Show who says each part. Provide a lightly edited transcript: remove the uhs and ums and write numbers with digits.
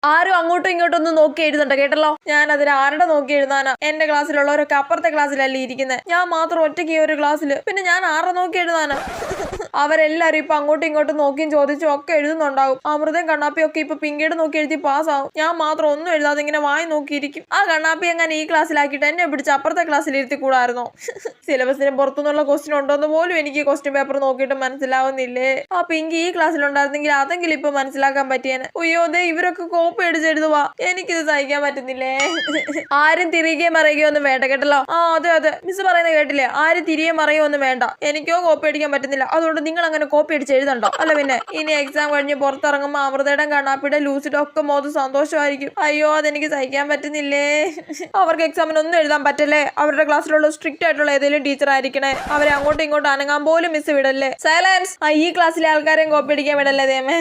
Speaker 1: ആരും അങ്ങോട്ടും ഇങ്ങോട്ടും ഒന്നും നോക്കി എഴുതണ്ട കേട്ടല്ലോ. ഞാൻ അതിന് ആരുടെ നോക്കി എഴുതാനാ? എന്റെ ക്ലാസ്സിലുള്ളവരൊക്കെ അപ്പുറത്തെ ക്ലാസ്സിലല്ലേ ഇരിക്കുന്നത്, ഞാൻ മാത്രം ഒറ്റയ്ക്ക് ഈ ഒരു ക്ലാസ്സില്. പിന്നെ ഞാൻ ആരുടെ നോക്കി എഴുതാനാ? അവരെല്ലാരും ഇപ്പൊ അങ്ങോട്ടും ഇങ്ങോട്ടും നോക്കിയും ചോദിച്ചും ഒക്കെ എഴുതുന്നുണ്ടാവും. അമൃതയും കണ്ണാപ്പിയും ഒക്കെ ഇപ്പൊ പിങ്കീട് നോക്കി എഴുതി പാസ്സാവും. ഞാൻ മാത്രം ഒന്നും എഴുതാതെ ഇങ്ങനെ വായി നോക്കിയിരിക്കും. ആ കണ്ണാപ്പി എങ്ങനെ ഈ ക്ലാസ്സിലാക്കിയിട്ട് എന്നെ പിടിച്ച് അപ്പുറത്തെ ക്ലാസ്സിൽ ഇരുത്തി കൂടായിരുന്നോ? സിലബസിന് പുറത്തുനിന്നുള്ള ക്വസ്റ്റ്യൻ ഉണ്ടോന്ന് പോലും എനിക്ക് ക്വസ്റ്റ്യൻ പേപ്പർ നോക്കിയിട്ട് മനസ്സിലാവുന്നില്ലേ. ആ പിങ്കി ഈ ക്ലാസ്സിലുണ്ടായിരുന്നെങ്കിൽ അതെങ്കിലും ഇപ്പൊ മനസ്സിലാക്കാൻ പറ്റിയേനെ. അയ്യോ ദേ ഇവരൊക്കെ കോപ്പി അടിച്ചെഴുതുവാ, എനിക്കിത് സഹിക്കാൻ പറ്റുന്നില്ലേ. ആരും തിരികെ മറിയുകയോ ഒന്നും വേണ്ട കേട്ടല്ലോ. ആ അതെ മിസ് പറയുന്നത് കേട്ടില്ലേ, ആരും തിരികെ മറിയോ ഒന്നും വേണ്ട. എനിക്കോ കോപ്പി അടിക്കാൻ പറ്റുന്നില്ല, അതുകൊണ്ട് നിങ്ങൾ അങ്ങനെ കോപ്പി അടിച്ച് എഴുതണ്ടോ. അല്ല പിന്നെ ഇനി എക്സാം കഴിഞ്ഞ് പുറത്തിറങ്ങുമ്പോൾ അമൃതയുടെ കണ്ണാപ്പിയുടെ ലൂസിയുടെ ഒക്കെ മോത് സന്തോഷമായിരിക്കും. അയ്യോ അതെനിക്ക് സഹിക്കാൻ പറ്റുന്നില്ലേ. അവർക്ക് എക്സാമിന് ഒന്നും എഴുതാൻ പറ്റല്ലേ. അവരുടെ ക്ലാസ്സിലുള്ള സ്ട്രിക്റ്റ് ആയിട്ടുള്ള ഏതെങ്കിലും ടീച്ചർ ആയിരിക്കണേ. അവരെ അങ്ങോട്ടും ഇങ്ങോട്ടും അനങ്ങാൻ പോലും മിസ് വിടല്ലേ. സൈലൻസ്. ഈ ക്ലാസ്സിലെ ആൾക്കാരെയും കോപ്പി അടിക്കാൻ വിടല്ലേ ദേമേ.